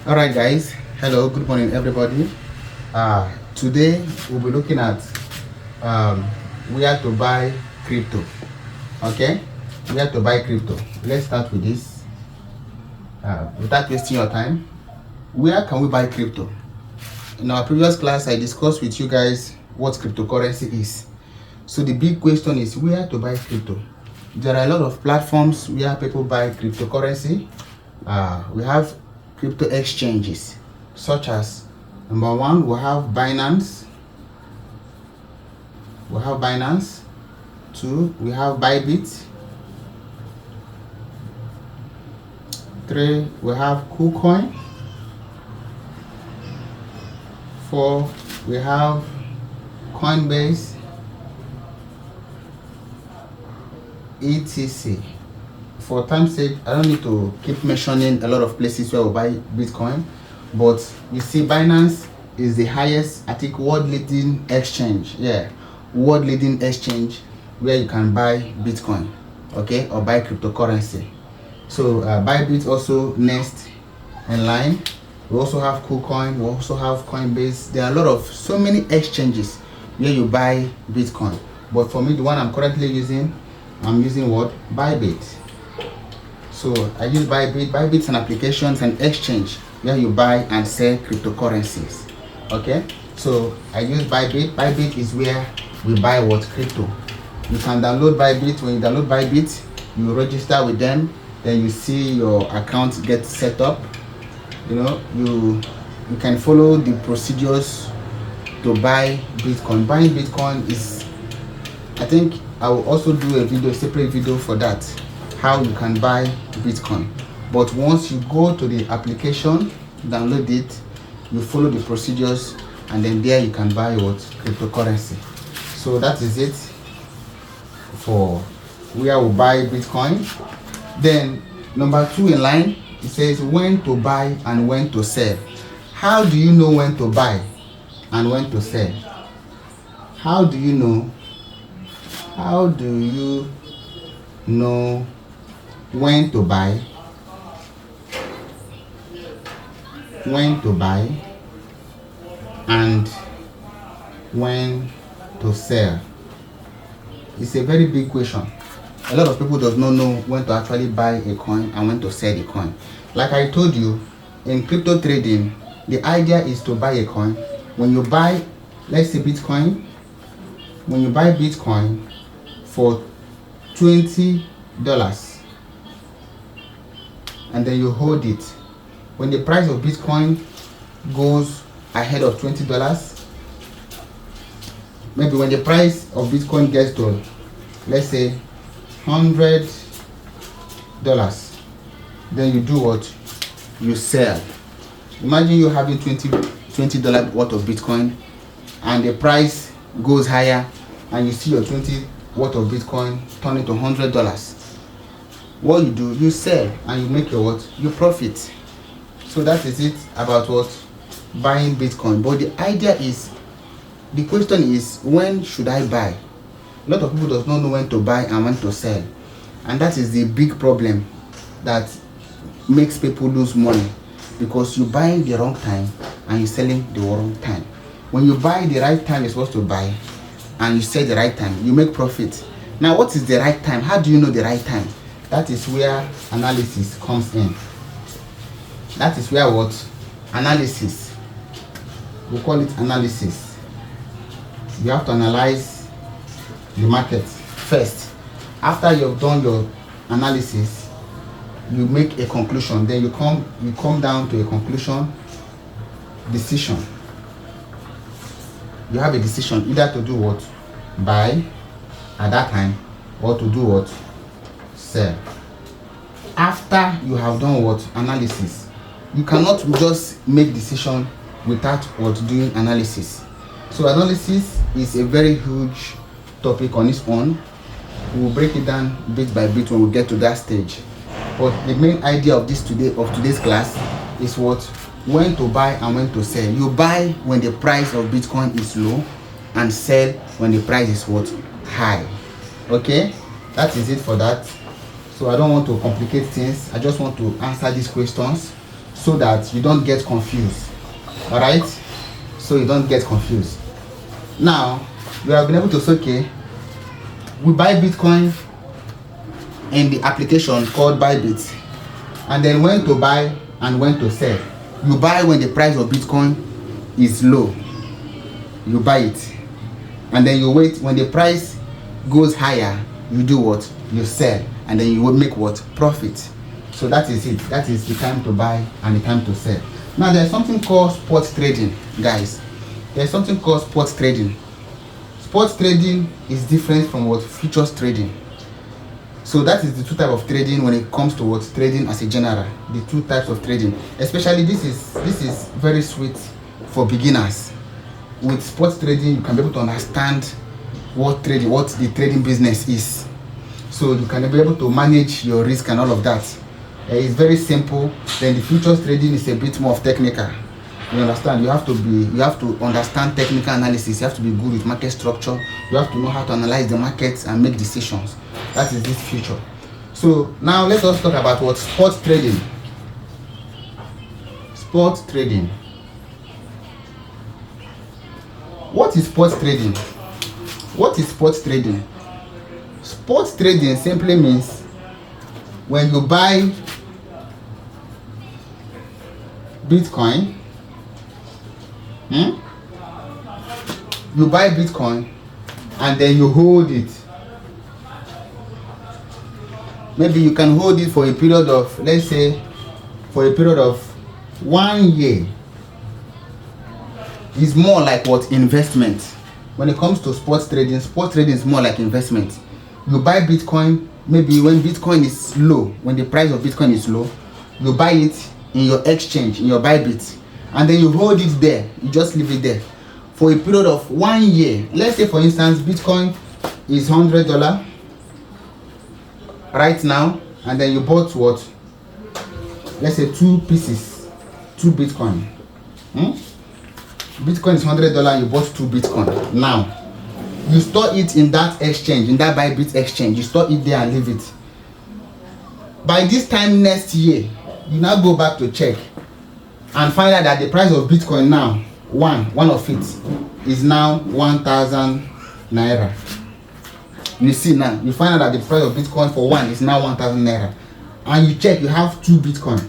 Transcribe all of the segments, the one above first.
All right, guys. Hello, good morning, everybody. Today we'll be looking at um, where to buy crypto. Okay, where to buy crypto. Let's start with this. Without wasting your time, where can we buy crypto? In our previous class, I discussed with you guys what cryptocurrency is. So the big question is where to buy crypto. There are a lot of platforms where people buy cryptocurrency. We have crypto exchanges such as number one, we have Binance. Two, we have Bybit. Three, we have KuCoin. Four, we have Coinbase, etc. For time's sake, I don't need to keep mentioning a lot of places where we buy Bitcoin, but you see Binance is the highest, I think, world leading exchange. World leading exchange where you can buy Bitcoin, okay, or buy cryptocurrency. So Bybit also next in line. We also have KuCoin, we also have Coinbase. There are a lot of so many exchanges where you buy Bitcoin, but for me, the one I'm currently using, I'm using what? Bybit. So I use Bybit. Bybit is an application, an exchange where you buy and sell cryptocurrencies. Okay, so I use Bybit. Bybit is where we buy what? Crypto. You can download Bybit. When you download Bybit, you register with them, then you see your account get set up. You know, you can follow the procedures to buy Bitcoin. Buying Bitcoin is, I think I will also do a separate video for that, how you can buy Bitcoin. But once you go to the application, download it, you follow the procedures, and then there you can buy what? Cryptocurrency. So that is it for where we buy Bitcoin. Then number two in line, it says when to buy and when to sell. How do you know when to buy and when to sell? How do you know when to buy and when to sell? It's a very big question. A lot of people does not know when to actually buy a coin and when to sell the coin. Like I told you, in crypto trading, the idea is to buy a coin. When you buy, let's say Bitcoin, when you buy Bitcoin for $20, and then you hold it, when the price of Bitcoin goes ahead of $20, maybe when the price of Bitcoin gets to, let's say, $100, then you do what? You sell. Imagine you having $20 worth of Bitcoin, and the price goes higher, and you see your 20 worth of Bitcoin turn into $100. What you do, you sell, and you make your what? You profit. So that is it about what? Buying Bitcoin. But the idea is, the question is, when should I buy? A lot of people does not know when to buy and when to sell, and that is the big problem that makes people lose money, because you buy the wrong time and you selling the wrong time. When you buy the right time you're supposed to buy and you sell the right time, you make profit. Now, what is the right time? How do you know the right time? That is where analysis comes in. That is where what? Analysis. We call it analysis. You have to analyze the market first. After you've done your analysis, you make a conclusion. Then you come down to a conclusion, decision. You have a decision either to do what? Buy at that time, or to do what? Sell. After you have done what? Analysis. You cannot just make decision without what? Doing analysis. So analysis is a very huge topic on its own. We'll break it down bit by bit when we get to that stage. But the main idea of today's class is what? When to buy and when to sell. You buy when the price of Bitcoin is low, and sell when the price is what? High. Okay, that is it for that. So I don't want to complicate things. I just want to answer these questions so that you don't get confused. All right, so you don't get confused. Now we have been able to say, okay, we buy Bitcoin in the application called Bybit, and then when to buy and when to sell. You buy when the price of Bitcoin is low, you buy it, and then you wait when the price goes higher, you do what? You sell, and then you will make what? Profit. So that is it. That is the time to buy and the time to sell. Now there's something called spot trading, guys. There's something called spot trading. Spot trading is different from what? Futures trading. So that is the two types of trading when it comes to what? Trading as a general. The two types of trading. Especially this is very sweet for beginners. With spot trading, you can be able to understand what the trading business is. So you can be able to manage your risk and all of that. It's very simple. Then the futures trading is a bit more of technical. You understand? You have to understand technical analysis. You have to be good with market structure. You have to know how to analyze the markets and make decisions. That is this future. So now let us talk about what? Spot trading. Spot trading. What is spot trading? What is spot trading? Spot trading simply means when you buy Bitcoin, you buy Bitcoin and then you hold it. Maybe you can hold it for a period of, let's say, for a period of 1 year. It's more like what? Investment. When it comes to spot trading is more like investment. You buy Bitcoin, maybe when Bitcoin is low, when the price of Bitcoin is low, you buy it in your exchange, in your Bybit, and then you hold it there. You just leave it there for a period of 1 year. Let's say, for instance, Bitcoin is $100 right now, and then you bought what? Let's say 2 Bitcoin. Bitcoin is $100, you bought 2 Bitcoin. Now you store it in that exchange, in that Bybit exchange. You store it there and leave it. By this time next year, you now go back to check and find out that the price of Bitcoin now, one of it is now 1,000 naira. You see now, you find out that the price of Bitcoin for one is now 1,000 naira, and you check, you have 2 Bitcoin.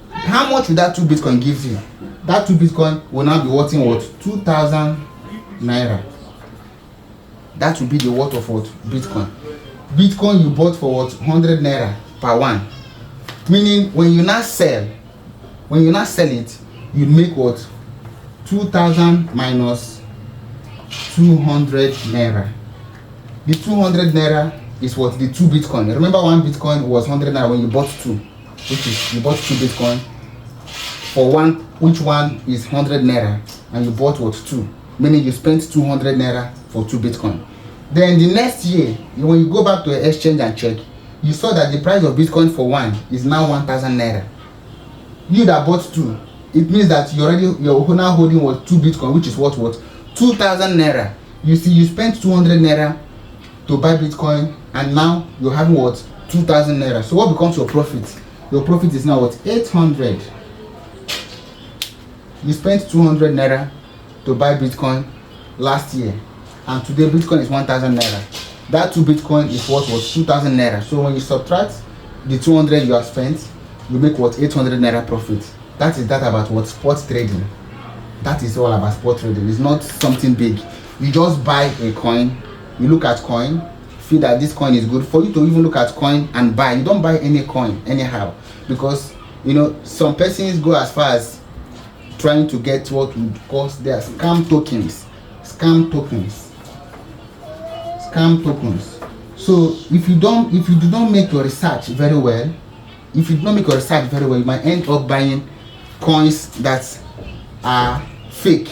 How much will that 2 Bitcoin give you? That 2 Bitcoin will now be worth what? 2,000 naira. That will be the worth of what? Bitcoin. Bitcoin you bought for what? 100 naira per one. Meaning when you now sell it, you make what? 2,000 minus 200 naira. The 200 naira is what? The 2 Bitcoin. Remember, 1 Bitcoin was 100 naira when you bought 2, which is you bought 2 Bitcoin for one, which one is 100 naira, and you bought what? 2, meaning you spent 200 naira for 2 Bitcoin. Then the next year, when you go back to the exchange and check, you saw that the price of Bitcoin for one is now 1,000 naira. You that bought 2, it means that you're now holding what? 2 Bitcoin, which is what? 2,000 naira. You see, you spent 200 naira to buy Bitcoin, and now you're having what? 2,000 naira. So what becomes your profit? Your profit is now what? 800. You spent 200 naira to buy Bitcoin last year, and today Bitcoin is 1,000 naira. That 2 Bitcoin is what? 2,000 naira. So when you subtract the 200 you have spent, you make what? 800 naira profit. That is that about what? Spot trading. That is all about spot trading. It's not something big. You just buy a coin, you look at coin, feel that this coin is good. For you to even look at coin and buy, you don't buy any coin anyhow, because you know some persons go as far as trying to get what would cost their scam tokens. So if you do not make your research very well, you might end up buying coins that are fake.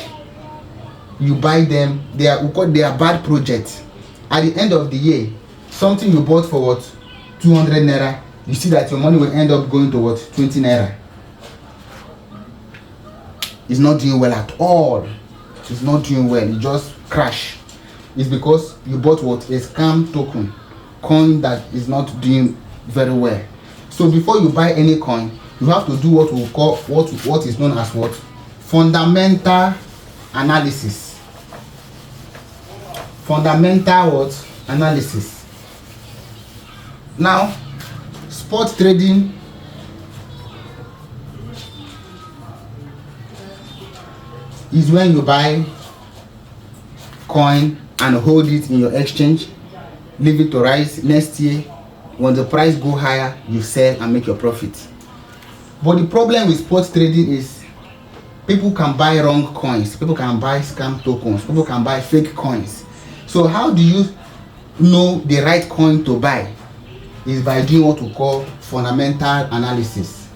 You buy them, they are bad projects. At the end of the year, something you bought for what? 200 naira, you see that your money will end up going to what? 20 naira. It's not doing well at all. It's not doing well. It just crash. It's because you bought what? A scam token, coin that is not doing very well. So before you buy any coin, you have to do what we call what is known as what? Fundamental analysis. Fundamental what? Analysis. Now, spot trading is when you buy coin and hold it in your exchange, leave it to rise. Next year, when the price go higher, you sell and make your profit. But the problem with spot trading is people can buy wrong coins, people can buy scam tokens, people can buy fake coins. So how do you know the right coin to buy? Is by doing what we call fundamental analysis.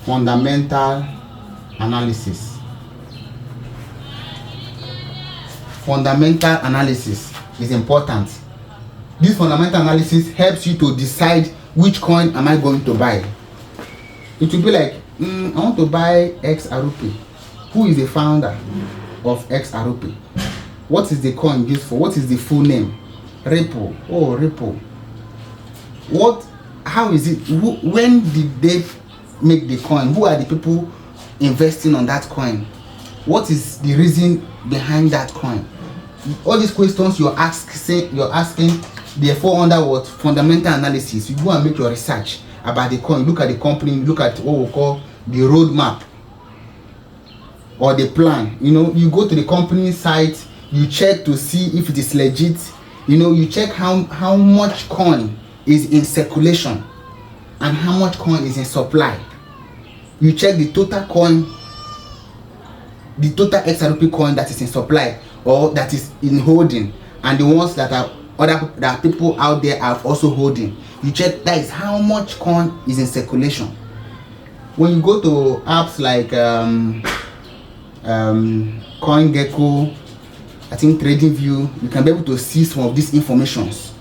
Fundamental analysis. Fundamental analysis is important. This fundamental analysis helps you to decide which coin am I going to buy. It will be like, I want to buy XRP. Who is the founder of XRP? What is the coin used for? What is the full name? Ripple. Oh, Ripple. What? How is it? When did they make the coin? Who are the people investing on that coin? What is the reason behind that coin? All these questions you're asking, therefore under what? Fundamental analysis. You go and make your research about the coin. Look at the company. Look at what we call the roadmap or the plan. You know, you go to the company site. You check to see if it is legit. You know, you check how much coin is in circulation and how much coin is in supply. You check the total coin, the total XRP coin that is in supply or that is in holding, and the ones that are people out there are also holding. You check that is how much coin is in circulation. When you go to apps like CoinGecko, I think TradingView, you can be able to see some of these informations.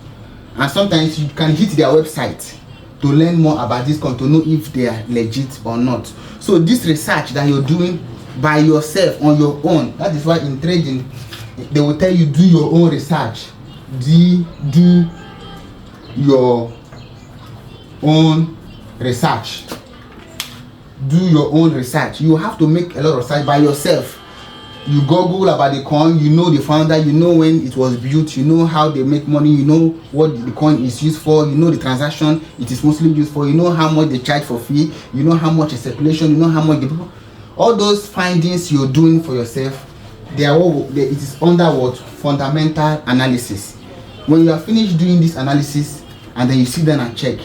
And sometimes you can hit their website to learn more about this coin, to know if they are legit or not. So this research that you're doing by yourself on your own, that is why in trading they will tell you do your own research. Do your own research. Do your own research. You have to make a lot of research by yourself. You Google about the coin, you know the founder, you know when it was built, you know how they make money, you know what the coin is used for, you know the transaction it is mostly used for, you know how much they charge for fee, you know how much is circulation, you know how much the people. All those findings you're doing for yourself, it is under what? Fundamental analysis. When you are finished doing this analysis and then you sit down and check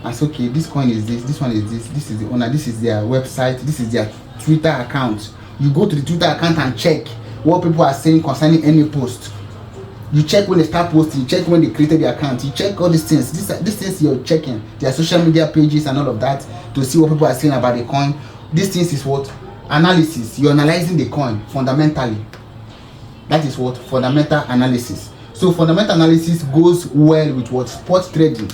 and say, okay, this coin is this one is this is the owner, this is their website, this is their Twitter account. You go to the Twitter account and check what people are saying concerning any post. You check when they start posting, you check when they created the account, you check all these things. These things you're checking, their social media pages and all of that to see what people are saying about the coin. These things is what? Analysis. You're analyzing the coin fundamentally. That is what? Fundamental analysis. So fundamental analysis goes well with what? Spot trading.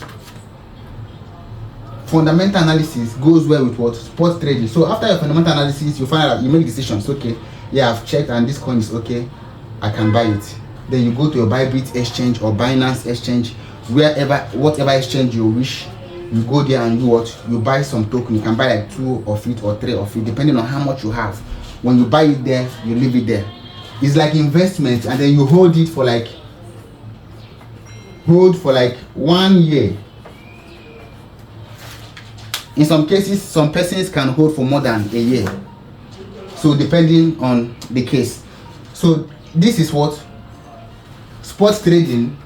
Fundamental analysis goes well with what? Spot trading. So after your fundamental analysis, you find out, you make decisions. Okay, yeah, I've checked and this coin is okay, I can buy it. Then you go to your Bybit exchange or Binance exchange, whatever exchange you wish. You go there and do what? You buy some token. You can buy like 2 of it or 3 of it, depending on how much you have. When you buy it there, you leave it there. It's like investment, and then you hold for like 1 year. In some cases, some persons can hold for more than a year. So depending on the case. So this is what sports trading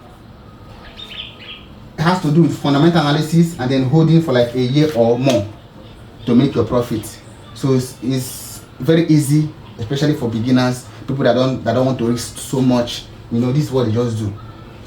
has to do with fundamental analysis and then holding for like a year or more to make your profit. So it's very easy, especially for beginners, people that don't want to risk so much. You know, this is what they just do.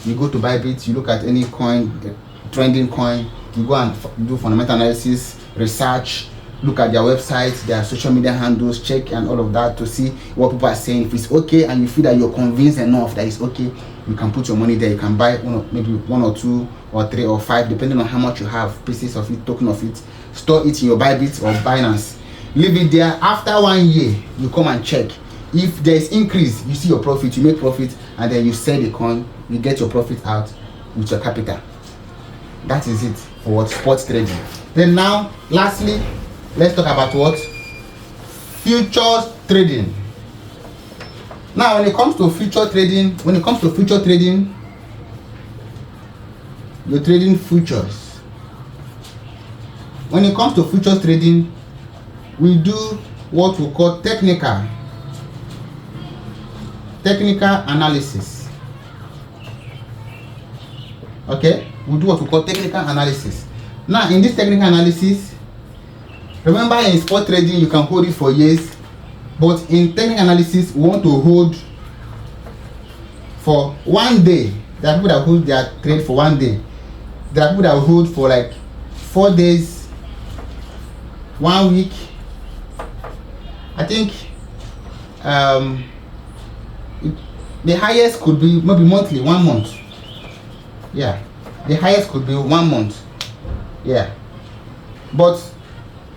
You go to Bybit, you look at any coin, trending coin, you go and do fundamental analysis, research, look at their websites, their social media handles, check and all of that to see what people are saying. If it's okay and you feel that you're convinced enough that it's okay, you can put your money there. You can buy maybe 1 or 2 or 3 or 5, depending on how much you have, pieces of it, token of it. Store it in your Bybit or Binance. Leave it there. After 1 year, you come and check. If there is increase, you see your profit, you make profit, and then you sell the coin, you get your profit out with your capital. That is it. for what? Spot trading. Then now, lastly, let's talk about what? Futures trading. Now, when it comes to future trading, you're trading futures. When it comes to futures trading, we do what we call technical analysis. Okay, we do what we call technical analysis. Now, in this technical analysis, remember in spot trading you can hold it for years, but in technical analysis we want to hold for 1 day. There are people that hold their trade for 1 day. There are people that hold for like 4 days, 1 week. I think the highest could be maybe monthly, 1 month. Yeah, the highest could be 1 month. Yeah, but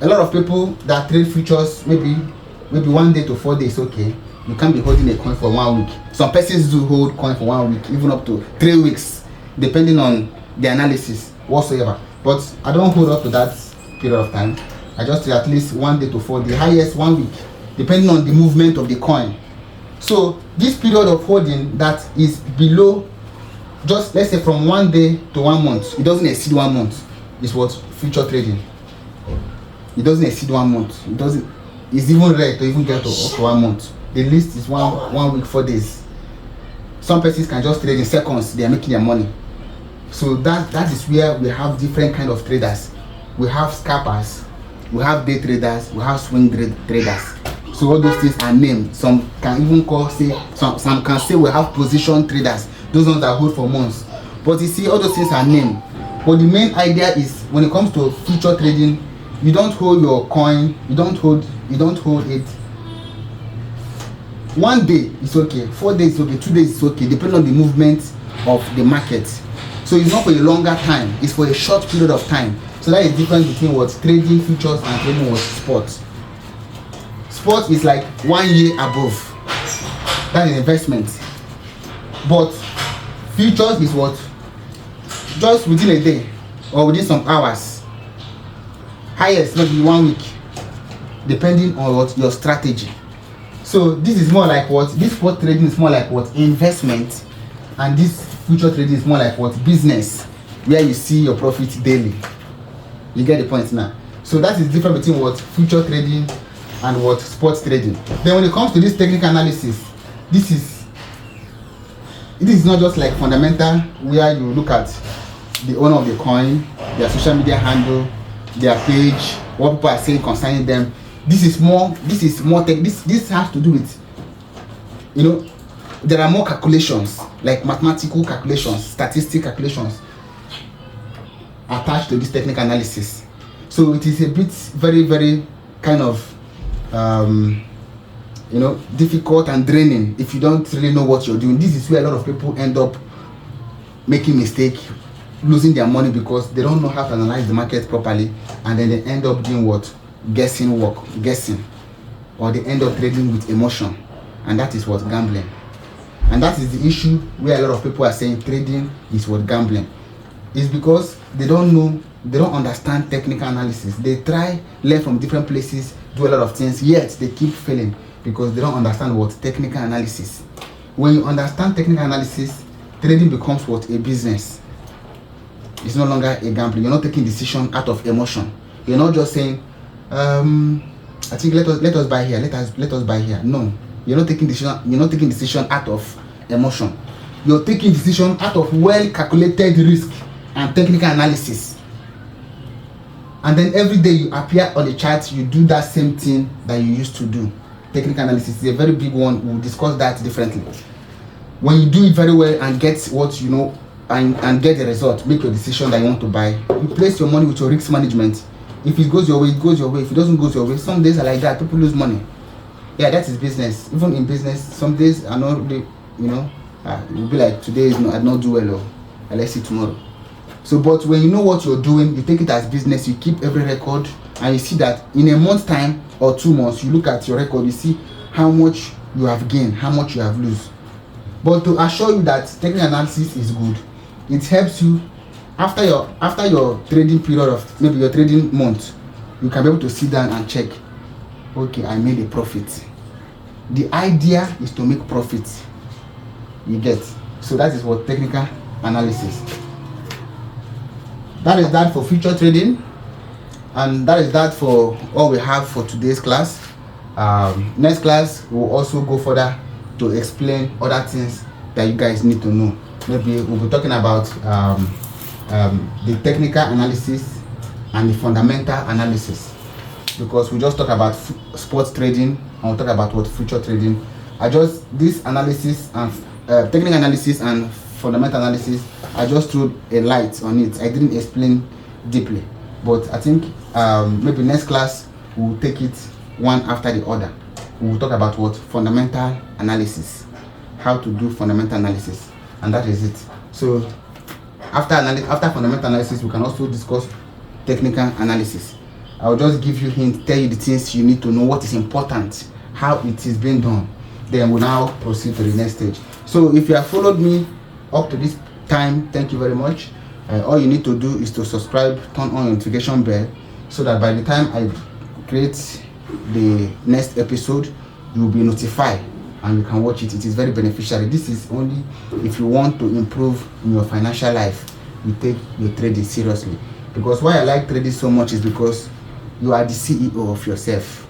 a lot of people that trade futures, maybe 1 day to 4 days. Okay, you can't be holding a coin for 1 week. Some persons do hold coin for 1 week, even up to 3 weeks, depending on the analysis whatsoever. But I don't hold up to that period of time. I just do at least 1 day to 4 days, highest 1 week, depending on the movement of the coin. So this period of holding that is below, just let's say from 1 day to 1 month, it doesn't exceed 1 month, is what future trading. It doesn't exceed 1 month. It's even rare to even get to up to 1 month. The least is one week, 4 days. Some persons can just trade in seconds, they are making their money. So that is where we have different kind of traders. We have scalpers, we have day traders, we have swing traders. So all those things are named. Some can even some can say we have position traders, those ones that hold for months. But you see, all those things are named. But the main idea is, when it comes to future trading, you don't hold your coin, you don't hold it. 1 day is okay, 4 days is okay, 2 days is okay, depending on the movement of the market. So it's not for a longer time, it's for a short period of time. So that is the difference between what trading futures and trading what spot. Spot is like 1 year above. That is investment. But futures is what? Just within a day or within some hours. Highest maybe 1 week, depending on what your strategy. So this is more like what? This spot trading is more like what? Investment. And this future trading is more like what? Business, where you see your profit daily. You get the point now. So that is different between what? Future trading and what? Spot trading. Then when it comes to this technical analysis, it is not just like fundamental, where you look at the owner of the coin, their social media handle, their page, what people are saying concerning them. This has to do with, there are more calculations, like mathematical calculations, statistical calculations attached to this technical analysis. So it is a bit very, very kind of difficult and draining if you don't really know what you're doing. This is where a lot of people end up making mistakes, losing their money, because they don't know how to analyze the market properly, and then they end up doing what? Guessing, or they end up trading with emotion, and that is what? Gambling. And that is the issue where a lot of people are saying trading is what? Gambling. It's because they don't know, they don't understand technical analysis. They try, learn from different places, do a lot of things, yet they keep failing because they don't understand what? Technical analysis. When you understand technical analysis, trading becomes what? A business. It's no longer a gambling. You're not taking decision out of emotion. You're not just saying, I think let us buy here, let us buy here. No, you're not taking decision out of emotion. You're taking decision out of well calculated risk and technical analysis. And then every day you appear on the chart, you do that same thing that you used to do. Technical analysis is a very big one. We'll discuss that differently. When you do it very well and get what you know and get the result, make your decision that you want to buy. You place your money with your risk management. If it goes your way, it goes your way. If it doesn't go your way, some days are like that. People lose money. Yeah, that is business. Even in business, some days are not really, you'll be like, today I did not do well, or let's see tomorrow. So, but when you know what you're doing, you take it as business, you keep every record, and you see that in a month's time or 2 months, you look at your record, you see how much you have gained, how much you have lost. But to assure you that technical analysis is good, it helps you after your trading period of maybe your trading month, you can be able to sit down and check, okay, I made a profit. The idea is to make profit. You get. So that is what technical analysis. That is that for future trading, and that is that for all we have for today's class. Next class we'll also go further to explain other things that you guys need to know. Maybe we'll be talking about the technical analysis and the fundamental analysis, because we just talk about sports trading and we'll talk about what future trading. This analysis and technical analysis and fundamental analysis, I just threw a light on it. I didn't explain deeply, but I think maybe next class we'll take it one after the other. We'll talk about what fundamental analysis, how to do fundamental analysis, and that is it. So after fundamental analysis, we can also discuss technical analysis. I'll just give you hints, tell you the things you need to know, what is important, how it is being done. Then we'll now proceed to the next stage. So if you have followed me up to this time, thank you very much. All you need to do is to subscribe, turn on your notification bell, so that by the time I create the next episode, you will be notified and you can watch it. It is very beneficial. This is only if you want to improve in your financial life, you take your trading seriously. Because why I like trading so much is because you are the CEO of yourself.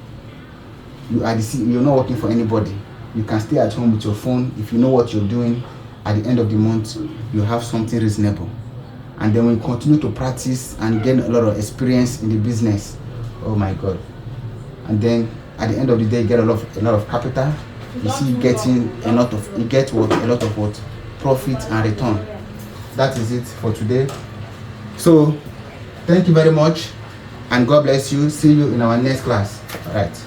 You are the CEO. You're not working for anybody. You can stay at home with your phone. If you know what you're doing, at the end of the month, you have something reasonable. And then when you continue to practice and gain a lot of experience in the business, oh my God. And then at the end of the day, you get a lot of capital. You see, getting a lot of what profit and return. That is it for today. So thank you very much, and God bless you. See you in our next class. All right.